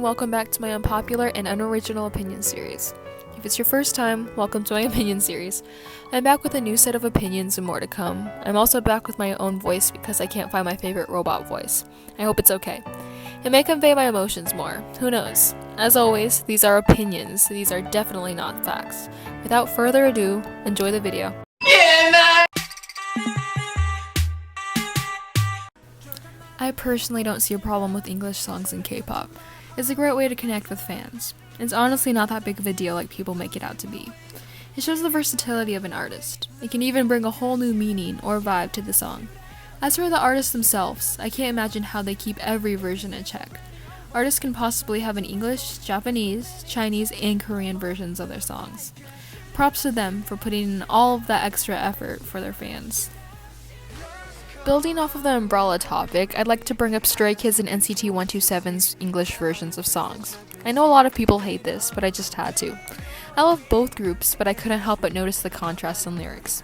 welcome back to my unpopular and unoriginal opinion series. If it's your first time, welcome to my opinion series. I'm back with a new set of opinions and more to come. I'm also back with my own voice because I can't find my favorite robot voice. I hope it's okay. It may convey my emotions more, who knows. As always, these are opinions, these are definitely not facts. Without further ado, enjoy the video. I personally don't see a problem with English songs in K-pop. It's a great way to connect with fans. It's honestly not that big of a deal like people make it out to be. It shows the versatility of an artist. It can even bring a whole new meaning or vibe to the song. As for the artists themselves, I can't imagine how they keep every version in check. Artists can possibly have an English, Japanese, Chinese, and Korean versions of their songs. Props to them for putting in all of that extra effort for their fans. Building off of the umbrella topic, I'd like to bring up Stray Kids and NCT 127's English versions of songs. I know a lot of people hate this, but I just had to. I love both groups, but I couldn't help but notice the contrast in lyrics.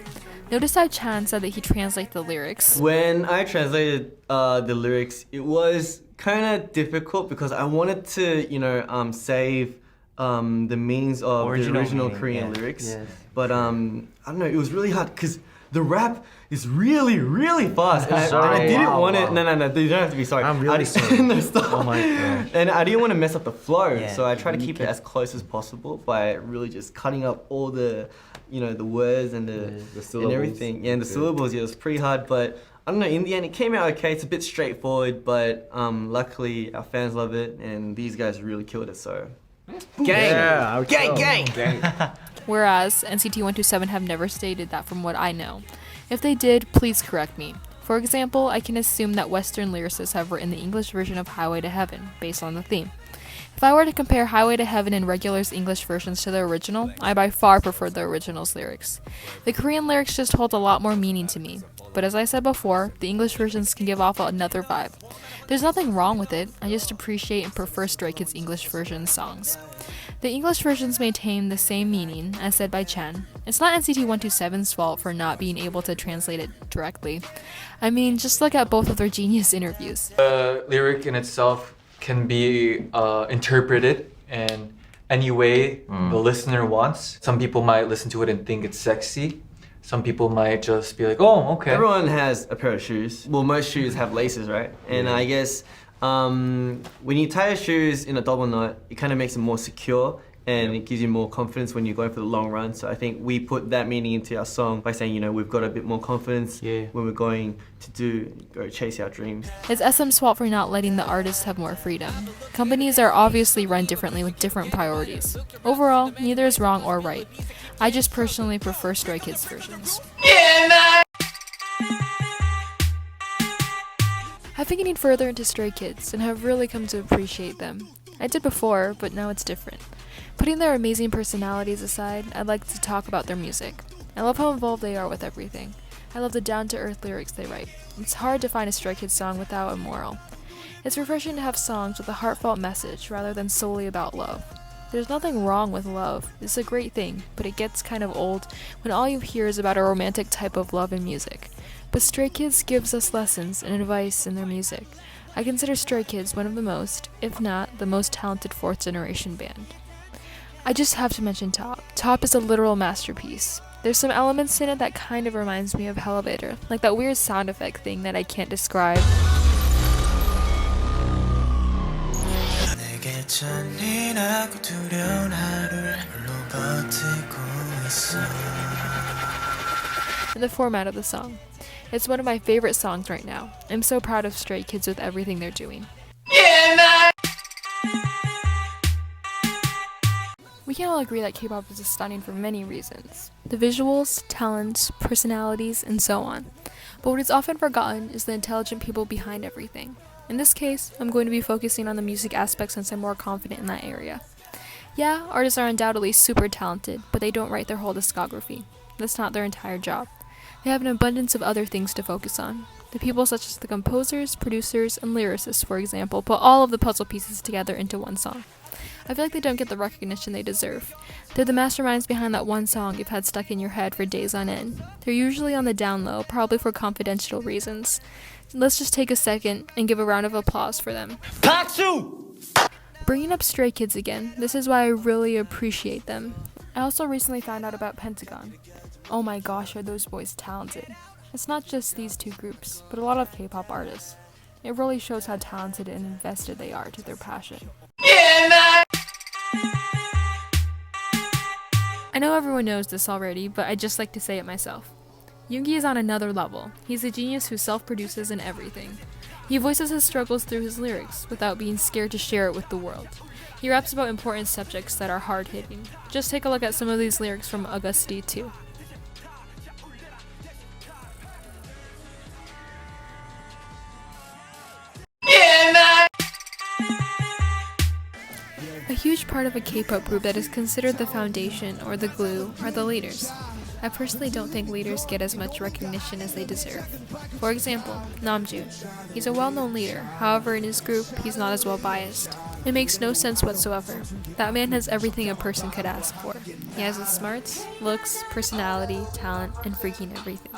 Notice how Chan said that he translates the lyrics. When I translated the lyrics, it was kind of difficult because I wanted to, save the meanings of the original Korean lyrics. Yes. But I don't know, it was really hard because the rap is really, really fast. And I didn't want it. No, you don't have to be sorry. I'm really sorry. No, stop. Oh my gosh. And I didn't want to mess up the flow, so I tried to keep it as close as possible by really just cutting up all the, the words and the syllables and everything. Yeah, and the syllables. Yeah, it was pretty hard, but I don't know. In the end, it came out okay. It's a bit straightforward, but luckily our fans love it, and these guys really killed it. So, gang, yeah, gang. Whereas NCT 127 have never stated that from what I know. If they did, please correct me. For example, I can assume that Western lyricists have written the English version of Highway to Heaven, based on the theme. If I were to compare Highway to Heaven and Regular's English versions to the original, I by far prefer the original's lyrics. The Korean lyrics just hold a lot more meaning to me, but as I said before, the English versions can give off another vibe. There's nothing wrong with it, I just appreciate and prefer Stray Kids' English version songs. The English versions maintain the same meaning, as said by Chen. It's not NCT 127's fault for not being able to translate it directly. I mean, just look at both of their genius interviews. The lyric in itself can be interpreted in any way the listener wants. Some people might listen to it and think it's sexy. Some people might just be like, oh, okay. Everyone has a pair of shoes. Well, most shoes have laces, right? And I guess when you tie your shoes in a double knot, it kind of makes them more secure and it gives you more confidence when you're going for the long run. So I think we put that meaning into our song by saying, we've got a bit more confidence when we're going to go chase our dreams. It's SM's fault for not letting the artists have more freedom. Companies are obviously run differently with different priorities. Overall, neither is wrong or right. I just personally prefer Stray Kids versions. I've been getting further into Stray Kids and have really come to appreciate them. I did before, but now it's different. Putting their amazing personalities aside, I'd like to talk about their music. I love how involved they are with everything. I love the down-to-earth lyrics they write. It's hard to find a Stray Kids song without a moral. It's refreshing to have songs with a heartfelt message rather than solely about love. There's nothing wrong with love. It's a great thing, but it gets kind of old when all you hear is about a romantic type of love in music. But Stray Kids gives us lessons and advice in their music. I consider Stray Kids one of the most, if not the most talented fourth generation band. I just have to mention Top. Top is a literal masterpiece. There's some elements in it that kind of reminds me of Elevator, like that weird sound effect thing that I can't describe. And the format of the song. It's one of my favorite songs right now. I'm so proud of Stray Kids with everything they're doing. We can all agree that K-pop is stunning for many reasons. The visuals, talents, personalities, and so on. But what is often forgotten is the intelligent people behind everything. In this case, I'm going to be focusing on the music aspect since I'm more confident in that area. Yeah, artists are undoubtedly super talented, but they don't write their whole discography. That's not their entire job. They have an abundance of other things to focus on. The people such as the composers, producers, and lyricists, for example, put all of the puzzle pieces together into one song. I feel like they don't get the recognition they deserve. They're the masterminds behind that one song you've had stuck in your head for days on end. They're usually on the down low, probably for confidential reasons. Let's just take a second and give a round of applause for them. 박수! Bringing up Stray Kids again, this is why I really appreciate them. I also recently found out about Pentagon. Oh my gosh, are those boys talented. It's not just these two groups, but a lot of K-pop artists. It really shows how talented and invested they are to their passion. I know everyone knows this already, but I'd just like to say it myself. Yoongi is on another level. He's a genius who self-produces and everything. He voices his struggles through his lyrics, without being scared to share it with the world. He raps about important subjects that are hard-hitting. Just take a look at some of these lyrics from Augusti too. A huge part of a K-pop group that is considered the foundation or the glue are the leaders. I personally don't think leaders get as much recognition as they deserve. For example, Namjoon. He's a well-known leader, however in his group, he's not as well biased. It makes no sense whatsoever. That man has everything a person could ask for. He has the smarts, looks, personality, talent, and freaking everything.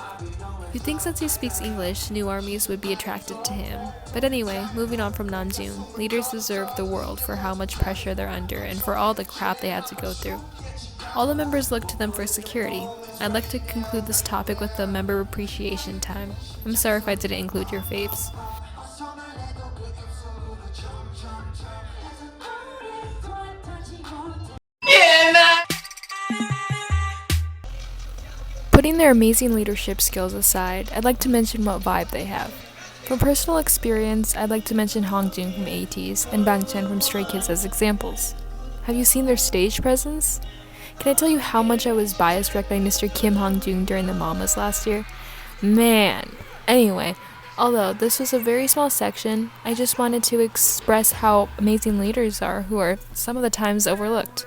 You'd think since he speaks English, new armies would be attracted to him. But anyway, moving on from Namjoon, leaders deserve the world for how much pressure they're under and for all the crap they had to go through. All the members look to them for security. I'd like to conclude this topic with the member appreciation time. I'm sorry if I didn't include your faves. Putting their amazing leadership skills aside, I'd like to mention what vibe they have. From personal experience, I'd like to mention Hongjin from ATEEZ and Bangchan from Stray Kids as examples. Have you seen their stage presence? Can I tell you how much I was bias wrecked by Mr. Kim Hong-joon during the Mamas last year? Man! Anyway, although this was a very small section, I just wanted to express how amazing leaders are who are some of the times overlooked.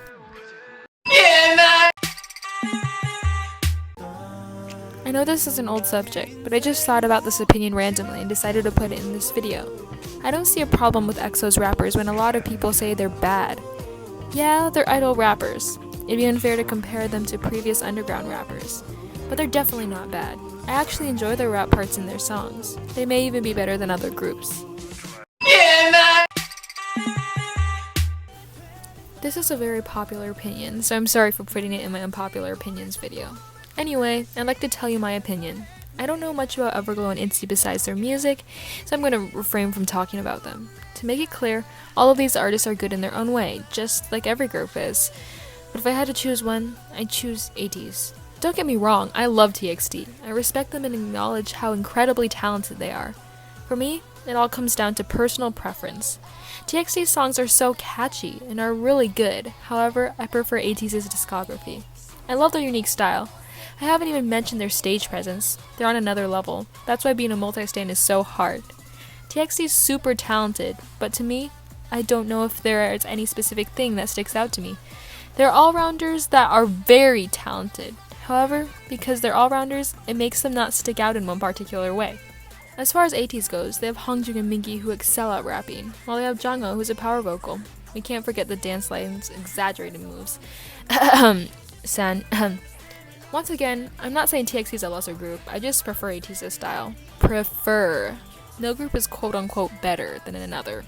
I know this is an old subject, but I just thought about this opinion randomly and decided to put it in this video. I don't see a problem with EXO's rappers when a lot of people say they're bad. Yeah, they're idol rappers. It'd be unfair to compare them to previous underground rappers. But they're definitely not bad. I actually enjoy their rap parts in their songs. They may even be better than other groups. This is a very popular opinion, so I'm sorry for putting it in my unpopular opinions video. Anyway, I'd like to tell you my opinion. I don't know much about Everglow and ITZY besides their music, so I'm going to refrain from talking about them. To make it clear, all of these artists are good in their own way, just like every group is. But if I had to choose one, I'd choose ATEEZ. Don't get me wrong, I love TXT. I respect them and acknowledge how incredibly talented they are. For me, it all comes down to personal preference. TXT's songs are so catchy and are really good, however, I prefer ATEEZ's discography. I love their unique style. I haven't even mentioned their stage presence. They're on another level. That's why being a multi-stan is so hard. TXT is super talented, but to me, I don't know if there is any specific thing that sticks out to me. They're all-rounders that are very talented. However, because they're all-rounders, it makes them not stick out in one particular way. As far as ATEEZ goes, they have Hongjin and Mingi who excel at rapping, while they have Jungho who's a power vocal. We can't forget the dance line's exaggerated moves. San. Once again, I'm not saying TXT is a lesser group, I just prefer ATEEZ's style. Prefer. No group is quote-unquote better than another.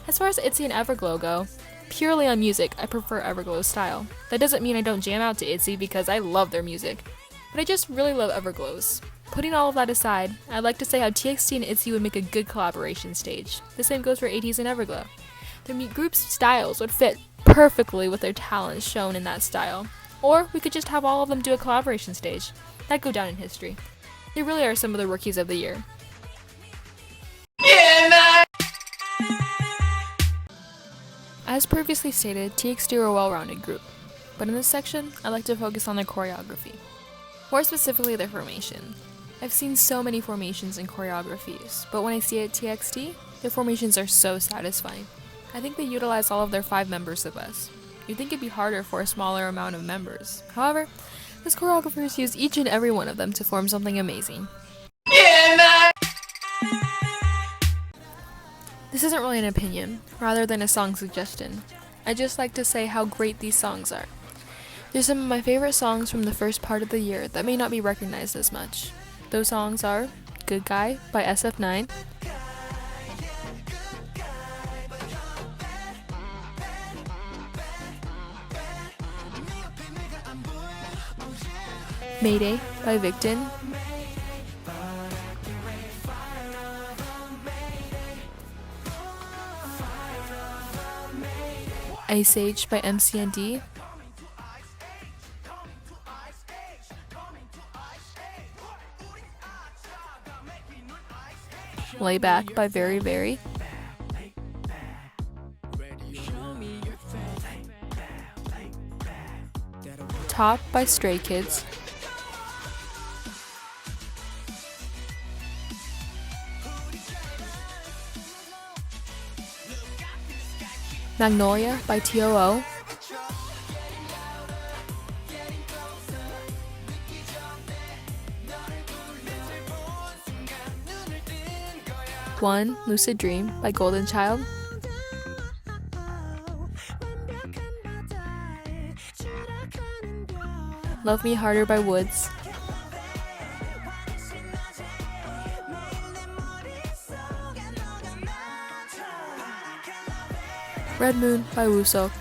As far as ITZY and Everglow go, purely on music, I prefer Everglow's style. That doesn't mean I don't jam out to ITZY because I love their music, but I just really love Everglow's. Putting all of that aside, I'd like to say how TXT and ITZY would make a good collaboration stage. The same goes for ATEEZ and Everglow. Their group's styles would fit perfectly with their talents shown in that style. Or we could just have all of them do a collaboration stage. That'd go down in history. They really are some of the rookies of the year. As previously stated, TXT are a well-rounded group, but in this section, I'd like to focus on their choreography. More specifically, their formation. I've seen so many formations and choreographies, but when I see it at TXT, their formations are so satisfying. I think they utilize all of their 5 members the best. You'd think it'd be harder for a smaller amount of members. However, these choreographers use each and every one of them to form something amazing. This isn't really an opinion, rather than a song suggestion. I'd just like to say how great these songs are. They're some of my favorite songs from the first part of the year that may not be recognized as much. Those songs are Good Guy by SF9, Mayday by Victon, Ice Age by MCND, Layback by Very Very, Top by Stray Kids, Magnolia by TOO, One Lucid Dream by Golden Child, Love Me Harder by Woods, Red Moon by Wusok,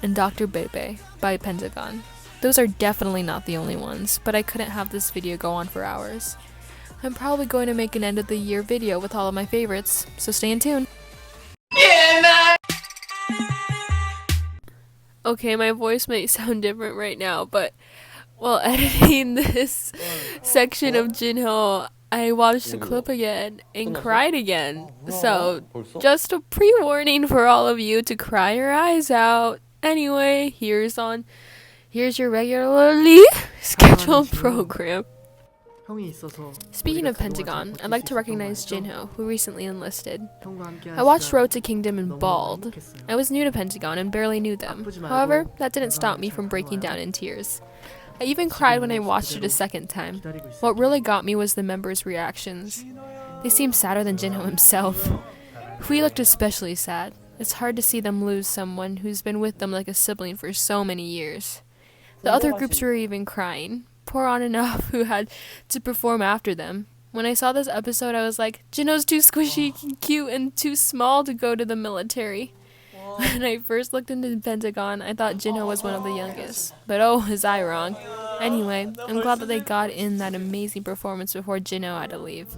and Dr. Bebe by Pentagon. Those are definitely not the only ones, but I couldn't have this video go on for hours. I'm probably going to make an end of the year video with all of my favorites, so stay in tune. Okay, my voice might sound different right now, but while editing this section of Jinho, I watched the clip again and cried again. So, just a pre-warning for all of you to cry your eyes out. Anyway, here's your regularly scheduled program. Speaking of Pentagon, I'd like to recognize Jinho, who recently enlisted. I watched Road to Kingdom and bawled. I was new to Pentagon and barely knew them. However, that didn't stop me from breaking down in tears. I even cried when I watched it a second time. What really got me was the members' reactions. They seemed sadder than Jinho himself. Hui looked especially sad. It's hard to see them lose someone who's been with them like a sibling for so many years. The other groups were even crying. Poor On and Off, who had to perform after them. When I saw this episode, I was like, Jinho's too squishy and cute and too small to go to the military. When I first looked into Pentagon, I thought Jinho was one of the youngest. But oh, was I wrong. Anyway, I'm glad that they got in that amazing performance before Jinho had to leave.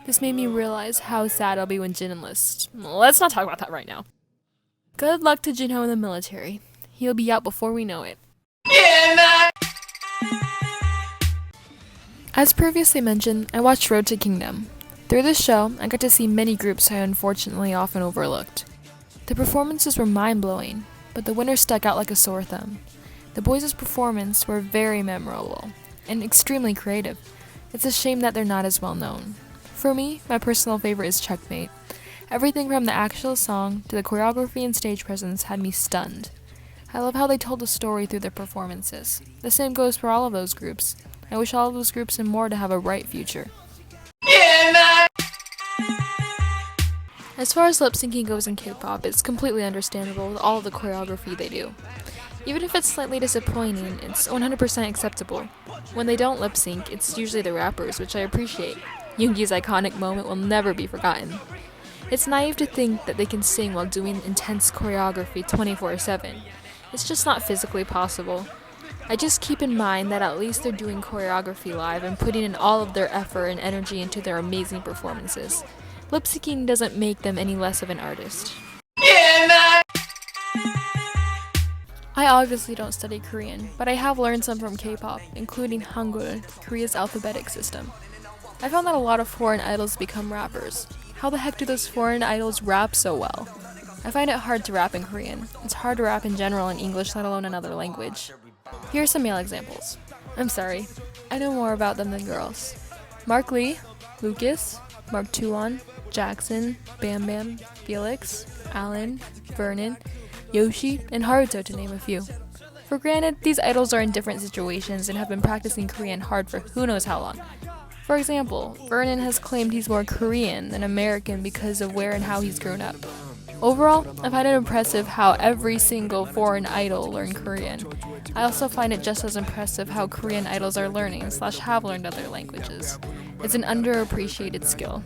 This made me realize how sad I'll be when Jin enlists. Let's not talk about that right now. Good luck to Jinho in the military. He'll be out before we know it. As previously mentioned, I watched Road to Kingdom. Through this show, I got to see many groups I unfortunately often overlooked. The performances were mind-blowing, but the winner stuck out like a sore thumb. The boys' performances were very memorable and extremely creative. It's a shame that they're not as well known. For me, my personal favorite is Checkmate. Everything from the actual song to the choreography and stage presence had me stunned. I love how they told the story through their performances. The same goes for all of those groups. I wish all of those groups and more to have a bright future. As far as lip syncing goes in K-pop, it's completely understandable with all of the choreography they do. Even if it's slightly disappointing, it's 100% acceptable. When they don't lip sync, it's usually the rappers, which I appreciate. Yoongi's iconic moment will never be forgotten. It's naive to think that they can sing while doing intense choreography 24/7. It's just not physically possible. I just keep in mind that at least they're doing choreography live and putting in all of their effort and energy into their amazing performances. Lip syncing doesn't make them any less of an artist. I obviously don't study Korean, but I have learned some from K-pop, including Hangul, Korea's alphabetic system. I found that a lot of foreign idols become rappers. How the heck do those foreign idols rap so well? I find it hard to rap in Korean. It's hard to rap in general in English, let alone another language. Here are some male examples. I'm sorry, I know more about them than girls. Mark Lee, Lucas, Mark Tuan, Jackson, Bam Bam, Felix, Alan, Vernon, Yoshi, and Haruto, to name a few. For granted, these idols are in different situations and have been practicing Korean hard for who knows how long. For example, Vernon has claimed he's more Korean than American because of where and how he's grown up. Overall, I find it impressive how every single foreign idol learned Korean. I also find it just as impressive how Korean idols are learning / have learned other languages. It's an underappreciated skill.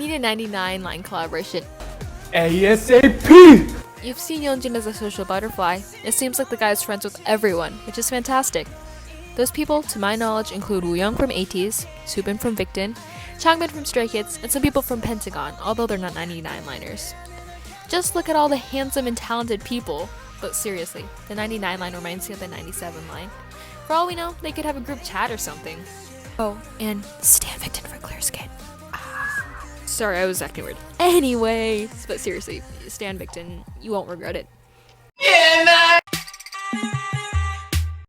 need a 99 line collaboration. ASAP! You've seen Yeonjun as a social butterfly. It seems like the guy is friends with everyone, which is fantastic. Those people, to my knowledge, include Wooyoung from ATEEZ, Soobin from Victon, Changbin from Stray Kids, and some people from Pentagon, although they're not 99-liners. Just look at all the handsome and talented people. But seriously, the 99 line reminds me of the 97 line. For all we know, they could have a group chat or something. Oh, and Stan Victon for clear skin. Sorry, I was acting weird. Anyway, but seriously, Stan Victon, you won't regret it.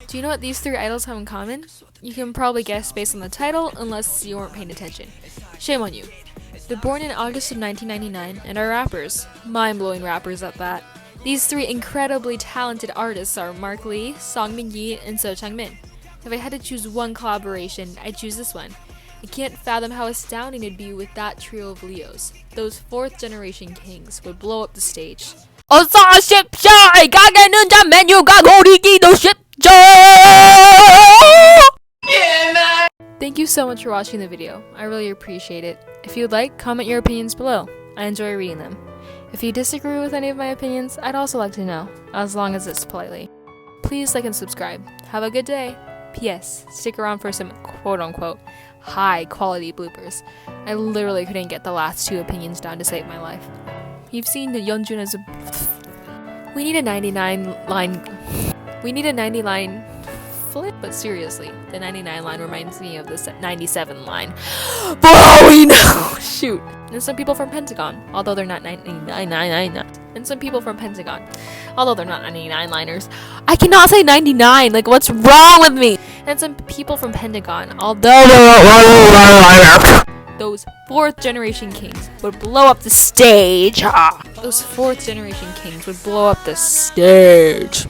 Do you know what these three idols have in common? You can probably guess based on the title, unless you weren't paying attention. Shame on you. They're born in August of 1999 and are rappers. Mind-blowing rappers at that. These three incredibly talented artists are Mark Lee, Song Min-gi, and So Chang-min. If I had to choose one collaboration, I'd choose this one. I can't fathom how astounding it'd be with that trio of Leos. Those fourth generation kings would blow up the stage. Thank you so much for watching the video. I really appreciate it. If you'd like, comment your opinions below. I enjoy reading them. If you disagree with any of my opinions, I'd also like to know, as long as it's politely. Please like and subscribe. Have a good day. P.S. Stick around for some quote-unquote high-quality bloopers. I literally couldn't get the last two opinions down to save my life. You've seen the Yeonjun as a... We need a 99 line flip, but seriously, the 99 line reminds me of the 97 line. For all we know! Shoot. And some people from Pentagon, although they're not 99. And some people from Pentagon, although they're not 99-liners. I cannot say 99, like what's wrong with me? And some people from Pentagon, although those fourth generation kings would blow up the stage. Those fourth generation kings would blow up the stage.